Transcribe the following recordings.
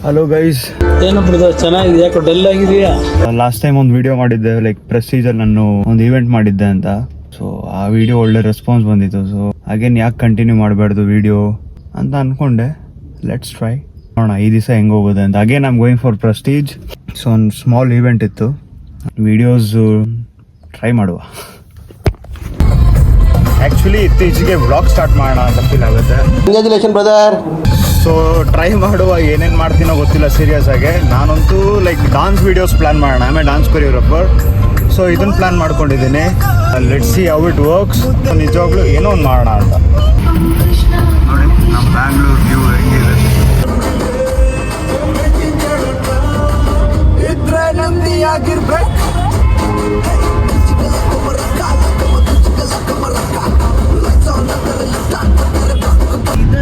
Hello guys, ಏನು brother ಚೆನ್ನಾಗಿದೆಯಾ? Dull ಆಗಿದೆಯಾ? ಲಾಸ್ಟ್ ಟೈಮ್ ಒಂದು ವಿಡಿಯೋ ಮಾಡಿದ್ದೆ, ಲೈಕ್ ಪ್ರೆಸ್ಟೀಜಲ್ಲಿ ನಾನು ಒಂದು ಈವೆಂಟ್ ಮಾಡಿದ್ದೆ ಅಂತ. ಸೊ ಆ ವಿಡಿಯೋ ಒಳ್ಳೆ ರೆಸ್ಪಾನ್ಸ್ ಬಂದಿತ್ತು. ಸೊ ಅಗೇನ್ ಯಾಕೆ ಕಂಟಿನ್ಯೂ ಮಾಡಬಾರ್ದು ವಿಡಿಯೋ ಅಂತ ಅನ್ಕೊಂಡೆ. ಲೆಟ್ಸ್ ಟ್ರೈ ನೋಡೋಣ ಈ ದಿವಸ ಹೆಂಗೆ ಹೋಗೋದು ಅಂತ. Again I'm going for Prestige. So ಒಂದು ಸ್ಮಾಲ್ ಈವೆಂಟ್ ಇತ್ತು, ವಿಡಿಯೋಸ್ ಟ್ರೈ ಮಾಡುವ. ಆ್ಯಕ್ಚುಲಿ ಇತ್ತೀಚೆಗೆ ವ್ಲಾಗ್ ಸ್ಟಾರ್ಟ್ ಮಾಡೋಣ ಅಂತ ಫೀಲ್ ಆಗುತ್ತೆ. Congratulation brother. ಸೊ ಟ್ರೈ ಮಾಡುವ, ಏನೇನು ಮಾಡ್ತೀನೋ ಗೊತ್ತಿಲ್ಲ ಸೀರಿಯಸ್ ಆಗಿ. ನಾನಂತೂ ಲೈಕ್ ಡಾನ್ಸ್ ವೀಡಿಯೋಸ್ ಪ್ಲಾನ್ ಮಾಡೋಣ, ಆಮೇಲೆ ಡಾನ್ಸ್ ಕೊರಿಯೋಗ್ರಾಫರ್. ಸೊ ಇದನ್ನು ಪ್ಲಾನ್ ಮಾಡ್ಕೊಂಡಿದ್ದೀನಿ. Let's see how it works. ನಿಜವಾಗ್ಲೂ ಏನೋ ಒಂದು ಮಾಡೋಣ ಅಂತ. ನೋಡಿ ನಮ್ಮ ಬ್ಯಾಂಗ್ಳೂರ್ ವ್ಯೂ ಹೆಂಗಿದೆ.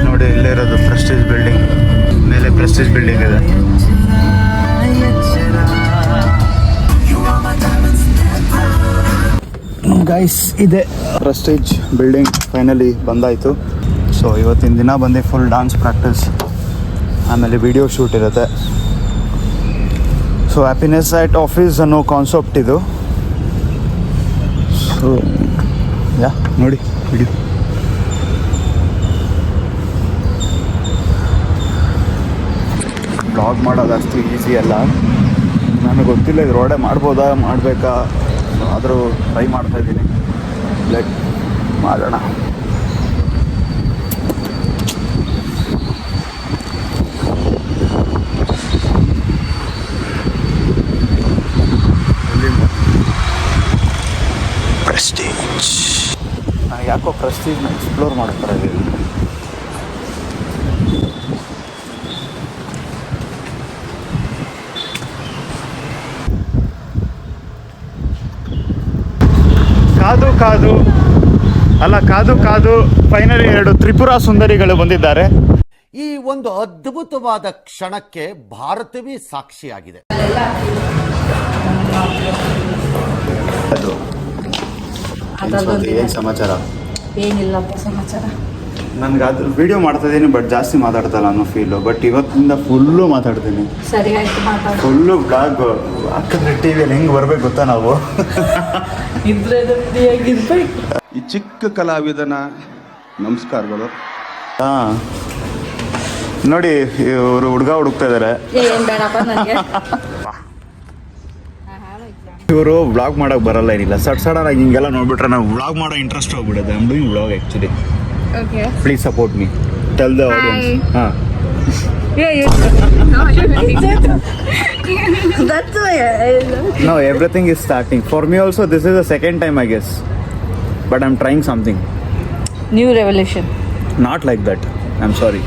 ನೋಡಿ ಇಲ್ಲೇ ಇರೋದು ಪ್ರೆಸ್ಟೀಜ್ ಬಿಲ್ಡಿಂಗ್, ಮೇಲೆ ಪ್ರೆಸ್ಟೀಜ್ ಬಿಲ್ಡಿಂಗ್ ಇದೆ. ಗೈಸ್ ಇದೆ ಪ್ರೆಸ್ಟೀಜ್ ಬಿಲ್ಡಿಂಗ್, ಫೈನಲಿ ಬಂದಾಯಿತು. ಸೊ ಇವತ್ತಿನ ದಿನ ಬಂದು ಫುಲ್ ಡಾನ್ಸ್ ಪ್ರಾಕ್ಟೀಸ್, ಆಮೇಲೆ ವಿಡಿಯೋ ಶೂಟ್ ಇರುತ್ತೆ. ಸೊ ಹ್ಯಾಪಿನೆಸ್ ಆಟ್ ಆಫೀಸ್ ಅನ್ನೋ ಕಾನ್ಸೆಪ್ಟ್ ಇದು. ಸೊ ಯಾ ನೋಡಿ ವಿಡಿಯೋ. ಬ್ಲಾಗ್ ಮಾಡೋದು ಅಷ್ಟು ಈಸಿ ಅಲ್ಲ, ನನಗೆ ಗೊತ್ತಿಲ್ಲ ಇದು ರೋಡೇ ಮಾಡ್ಬೋದಾ ಮಾಡಬೇಕಾ, ಆದರೂ ಟ್ರೈ ಮಾಡ್ತಾಯಿದ್ದೀನಿ. ಲೆಟ್ ಮಾಡೋಣ. ಪ್ರೆಸ್ಟೀಜ್, ನನಗೆ ಯಾಕೋ ಪ್ರೆಸ್ಟೀಜ್ನ ಎಕ್ಸ್ಪ್ಲೋರ್ ಮಾಡ್ತಾರೆ ಇಲ್ಲಿ. ಕಾದು ಕಾದು ಫೈನಲಿ 2 ತ್ರಿಪುರ ಸುಂದರಿಗಳು ಬಂದಿದ್ದಾರೆ. ಈ ಒಂದು ಅದ್ಭುತವಾದ ಕ್ಷಣಕ್ಕೆ ಭಾರತವೇ ಸಾಕ್ಷಿಯಾಗಿದೆ. ಏನು ಸಮಾಚಾರ? ಏನಿಲ್ಲಪ್ಪ ಸಮಾಚಾರ. ನನ್ಗೆ ಅದು ವಿಡಿಯೋ ಮಾಡ್ತಾ ಇದ್ದೀನಿ, ಬಟ್ ಜಾಸ್ತಿ ಮಾತಾಡ್ತಲ್ಲ ಅನ್ನೋ ಫೀಲು. ಬಟ್ ಇವತ್ತಿಂದ ಫುಲ್ಲು ಮಾತಾಡ್ತೀನಿ. ಸರಿ ಆಯ್ತು, ಮಾತಾಡ. ಫುಲ್ಲು ಬ್ಲಾಗ್ ಹಾಕಿದ್ರೆ ಟಿವಿಯಲ್ಲಿ ಹೆಂಗೆ ಬರ್ಬೇಕು ಗೊತ್ತಾ ನಾವು? ಈ ಚಿಕ್ಕ ಕಲಾವಿದನ ನಮಸ್ಕಾರಗಳು. ಹಾಂ ನೋಡಿ, ಇವರು ಹುಡುಗ ಹುಡುಕ್ತಾ ಇದ್ದಾರೆ. ಏನ್ ಬೇಡಪ್ಪ ನನಗೆ. ಇವರು ವ್ಲಾಗ್ ಮಾಡೋಕೆ ಬರಲ್ಲ, ಏನಿಲ್ಲ. ಸಡನ್ ಆಗಿ ಹಿಂಗೆಲ್ಲ ನೋಡ್ಬಿಟ್ರೆ ನಾವು ವ್ಲಾಗ್ ಮಾಡೋ ಇಂಟ್ರೆಸ್ಟ್ ಹೋಗ್ಬಿಡುತ್ತೆ. I am doing vlog actually. Okay. Please support me. Tell the audience. That's why No, everything is starting. For me also, this is the second time, I guess. But I'm trying something. New revelation. Not like that. I'm sorry.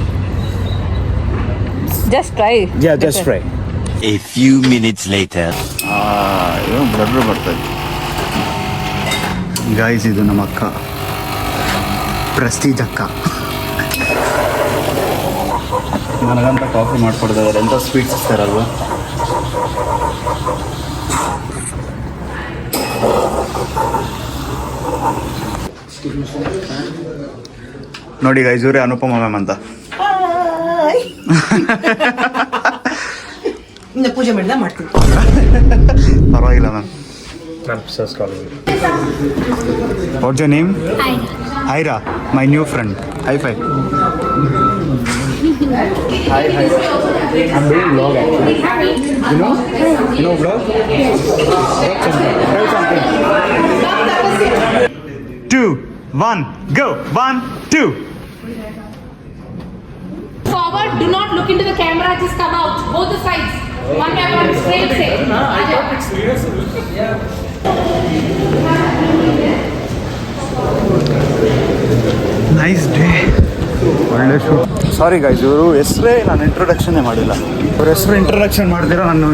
Just try. Yeah, just try. A few minutes later. ಏನು blur ಬರ್ತದೆ. Guys, ಇದು ನಮ್ಮ ಅಕ್ಕ, Prestige ಅಕ್ಕ. ನನಗಂತ coffee ಮಾಡಿಕೊಡ್ತಿದ್ದಾರೆ. ಎಂಥ sweets ಇರ್ತಾರಲ್ವ. ನೋಡಿ guys, ಇವರೇ ಅನುಪಮ ma'am ಅಂತ. ಪೂಜೆ ಮಾಡಿದ ಮಾಡ್ತೀನಿ. ಪರವಾಗಿಲ್ಲ ma'am. What's your name? Haira, my new friend. High five. Hi. I'm doing vlog actually. You know vlog? Tell something. 2, 1, go. 1, 2. Forward, do not look into the camera, just come out, both the sides. One by one, straight say. Nice day, ಒಳ್ಳೆ shoe. Sorry guys, ಇವರು ಹೆಸರೇ ನಾನು ಇಂಟ್ರೊಡಕ್ಷನ್ನೇ ಮಾಡಿಲ್ಲ. ಇವ್ರ ಹೆಸರು introduction ಮಾಡ್ದಿರೋ ನಾನು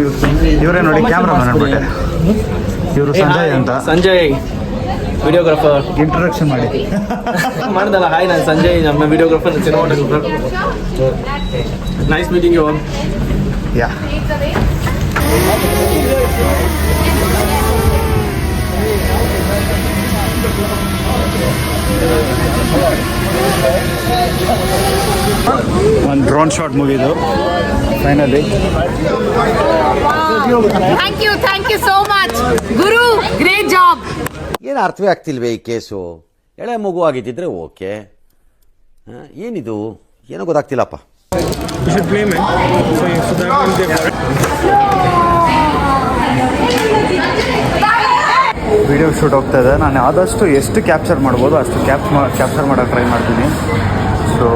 ಇವರೇ ನೋಡಿ ಕ್ಯಾಮ್ರಾ ಮಾಡ್ಬಿಟ್ಟೆ. ಇವರು ಸಂಜಯ್ ಅಂತ. ಸಂಜಯ್ ವಿಡಿಯೋಗ್ರಾಫರ್. ಇಂಟ್ರೊಡಕ್ಷನ್ ಮಾಡಿ ಮಾಡ್ದಲ್ಲ. ಹಾಯ್, ನಾನು ಸಂಜಯ್, ನಮ್ಮ videographer, cinematographer. Nice meeting you all. Yeah. ಒಂದು ಡ್ರೋನ್ ಶಾಟ್ ಮುಗಿದು finally Thank you so much. Guru, great job. ಏನು ಅರ್ಥವೇ ಆಗ್ತಿಲ್ವೇ ಈ ಕೇಸು? ಎಳೆ ಮಗು ಆಗಿದ್ದಿದ್ರೆ ಓಕೆ, ಏನಿದು ಏನೋ ಗೊತ್ತಾಗ್ತಿಲ್ಲಪ್ಪ. ವಿಡಿಯೋ ಶೂಟ್ ಹೋಗ್ತಾ ಇದೆ. ನಾನು ಆದಷ್ಟು ಎಷ್ಟು ಕ್ಯಾಪ್ಚರ್ ಮಾಡ್ಬೋದು ಅಷ್ಟು ಕ್ಯಾಪ್ಚರ್ ಮಾಡೋಕ್ಕೆ ಟ್ರೈ ಮಾಡ್ತೀನಿ. So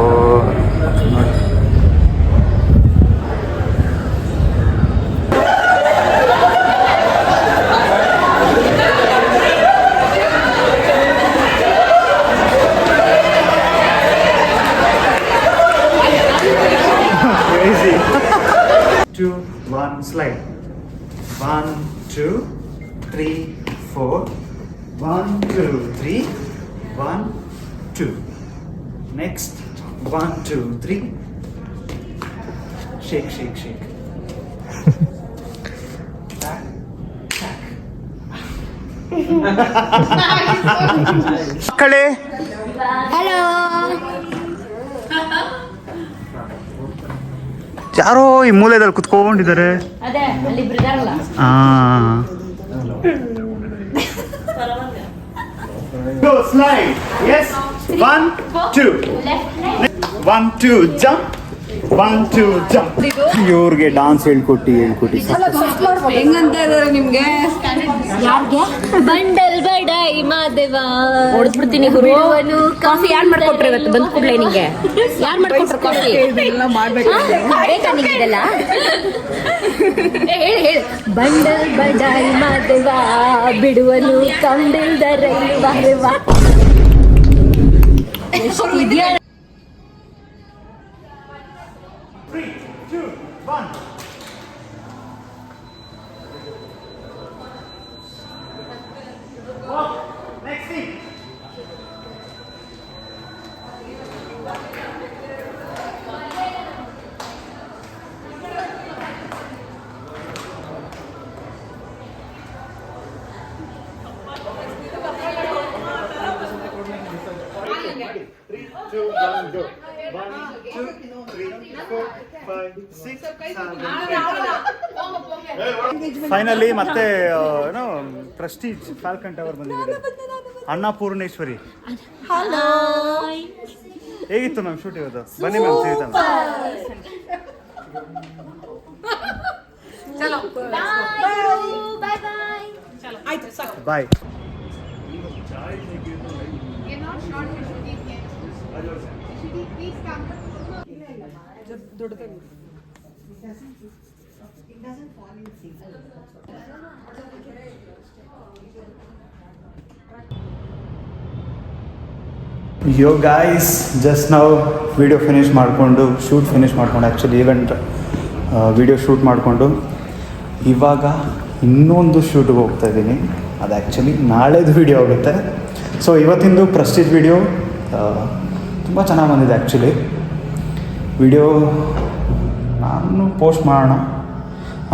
Two, one, slide. 1, 2, 3, 4. 1, 2, 3. 1, 2. Next. 1, 2, 3. Shake, shake, shake. Tack, tack. Kale. ಯಾರೋ ಈ ಮೂಲೆಯಲ್ಲಿ ಕುತ್ಕೊಂಡಿದ್ದಾರೆ. ಅದೇ ಅಲ್ಲಿ ಬ್ರಿದಾರಲ್ಲ. Go slide. Yes. 1, 2. 1, 2 jump. 1, 2 jump. ಇವ್ರಿಗೆ ಡಾನ್ಸ್ ಹೇಳ್ಕೊಟ್ಟಿ ಹೆಂಗಂತ ಇದಾರೆ ನಿಮ್ಗೆ? ಯಾರಿಗೆ? ಬಂಡಲ್ ಬಡಾಯಿ ಮಾದೇವ ಹೊಡೆದ್ಬಿಡ್ತೀನಿ ಗುರು. ಕಾಫಿ ಯಾರು ಮಾಡ್ಕೊಟ್ರು ಇವತ್ತು ಬಂದ್ ಕೂಡ್ಲೆ ನಿಂಗೆ? ಯಾರು ಮಾಡ್ಕೊಟ್ರು ಕಾಫಿ? ಬೇಕಾ ನಿಂಗಿದೆಲ್ಲ? ಹೇಳಿ. ಬಂಡಲ್ ಬಡಾಯಿ ಮಾದೇವ ಬಿಡುವನು ಕಂಡಿಲ್ದ ರೈಲು ಬಾರೆವ. ಇದೆಯಾ? 3, 2, 1. Next thing. ಫೈನಲಿ ಮತ್ತೆ ಏನೋ ಪ್ರೆಸ್ಟೀಜ್ ಫಾಲ್ಕನ್ ಟವರ್ ಬಂದಿದೆ. ಅನ್ನಪೂರ್ಣೇಶ್ವರಿ. ಹೇಗಿತ್ತು ಮ್ಯಾಮ್ ಶೂಟ್ ಇವತ್ತು? ಬನ್ನಿ ಮ್ಯಾಮ್ ಸಿಗುತ್ತಾ ಬಾಯ್. ಯೋ ಗಾಯ್ಸ್, ಜಸ್ಟ್ ನಾವು ವಿಡಿಯೋ ಫಿನಿಷ್ ಮಾಡಿಕೊಂಡು ಆ್ಯಕ್ಚುಲಿ ಈವೆಂಟ್ ವಿಡಿಯೋ ಶೂಟ್ ಮಾಡಿಕೊಂಡು ಇವಾಗ ಇನ್ನೊಂದು ಶೂಟ್ಗೆ ಹೋಗ್ತಾ ಇದ್ದೀನಿ. ಅದು ಆ್ಯಕ್ಚುಲಿ ನಾಳೆದು ವಿಡಿಯೋ ಆಗುತ್ತೆ. ಸೊ ಇವತ್ತಿಂದು ಪ್ರೆಸ್ಟೀಜ್ ವಿಡಿಯೋ ತುಂಬ ಚೆನ್ನಾಗಿ ಬಂದಿದೆ. ಆ್ಯಕ್ಚುಲಿ ವಿಡಿಯೋ ನಾನು ಪೋಸ್ಟ್ ಮಾಡೋಣ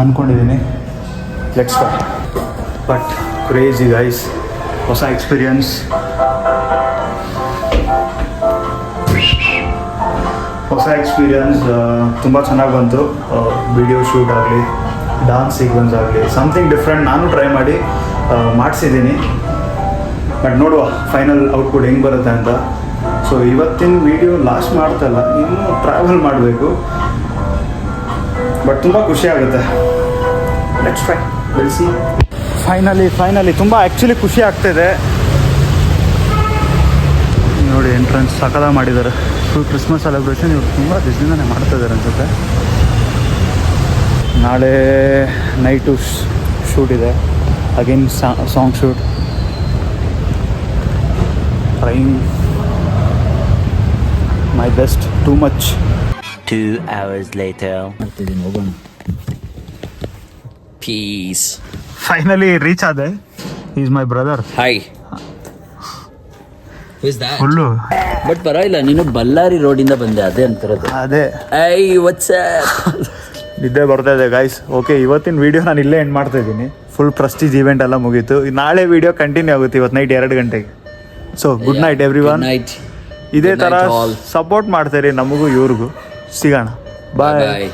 ಅಂದ್ಕೊಂಡಿದ್ದೀನಿ. Let's try. But crazy guys, ಹೊಸ ಎಕ್ಸ್ಪೀರಿಯನ್ಸ್, ತುಂಬ ಚೆನ್ನಾಗಿ ಬಂತು. ವಿಡಿಯೋ ಶೂಟ್ ಆಗಲಿ, ಡಾನ್ಸ್ ಸೀಕ್ವೆನ್ಸ್ ಆಗಲಿ, ಸಮಥಿಂಗ್ ಡಿಫ್ರೆಂಟ್ ನಾನು ಟ್ರೈ ಮಾಡಿ ಮಾಡಿಸಿದ್ದೀನಿ. ಬಟ್ ನೋಡುವ ಫೈನಲ್ ಔಟ್ಪುಟ್ ಹೆಂಗೆ ಬರುತ್ತೆ ಅಂತ. ಸೊ ಇವತ್ತಿನ ವಿಡಿಯೋ ಲಾಸ್ಟ್ ಮಾಡ್ತಲ್ಲ, ಇನ್ನೂ ಟ್ರಾವೆಲ್ ಮಾಡಬೇಕು. ಬಟ್ ತುಂಬ ಖುಷಿ ಆಗುತ್ತೆ. Let's try, will see. Finally ತುಂಬ ಆ್ಯಕ್ಚುಲಿ ಖುಷಿ ಆಗ್ತಾಯಿದೆ. ನೋಡಿ ಎಂಟ್ರೆನ್ಸ್ ಸಕಲ ಮಾಡಿದ್ದಾರೆ. ಫುಲ್ ಕ್ರಿಸ್ಮಸ್ ಸೆಲೆಬ್ರೇಷನ್ ಇವರು ತುಂಬ ದಿವಸದಿಂದನೇ ಮಾಡ್ತಾಯಿದ್ದಾರೆ ಅನ್ಸುತ್ತೆ. ನಾಳೆ ನೈಟು ಶೂಟ್ ಇದೆ, again song shoot. Trying my best, too much. 2 hours later. Peace. Finally reach ಆದೆ. Is my brother. Hi. Full but ಪರವಾಗಿಲ್ಲ, ನೀನು ಬಳ್ಳಾರಿ ರೋಡಿಂದ ಬಂದೆ, ಅದೇ ಅಂತಿರೋದು. ಅದೇ ನಿದ್ದೆ ಬರ್ತಾ ಇದೆ ಗೈಸ್. ಓಕೆ, ಇವತ್ತಿನ ವಿಡಿಯೋ ನಾನು ಇಲ್ಲೇ ಎಂಡ್ ಮಾಡ್ತಾ ಇದ್ದೀನಿ. ಫುಲ್ ಪ್ರೆಸ್ಟೀಜ್ ಈವೆಂಟ್ ಎಲ್ಲ ಮುಗೀತು. ನಾಳೆ ವಿಡಿಯೋ ಕಂಟಿನ್ಯೂ ಆಗುತ್ತೆ ಇವತ್ತು ನೈಟ್ 2 ಗಂಟೆಗೆ. So good night every one. ಇದೇ ಥರ ಸಪೋರ್ಟ್ ಮಾಡ್ತೀರಿ ನಮಗೂ ಇವ್ರಿಗೂ. ಸಿಗೋಣ. ಬಾಯ್.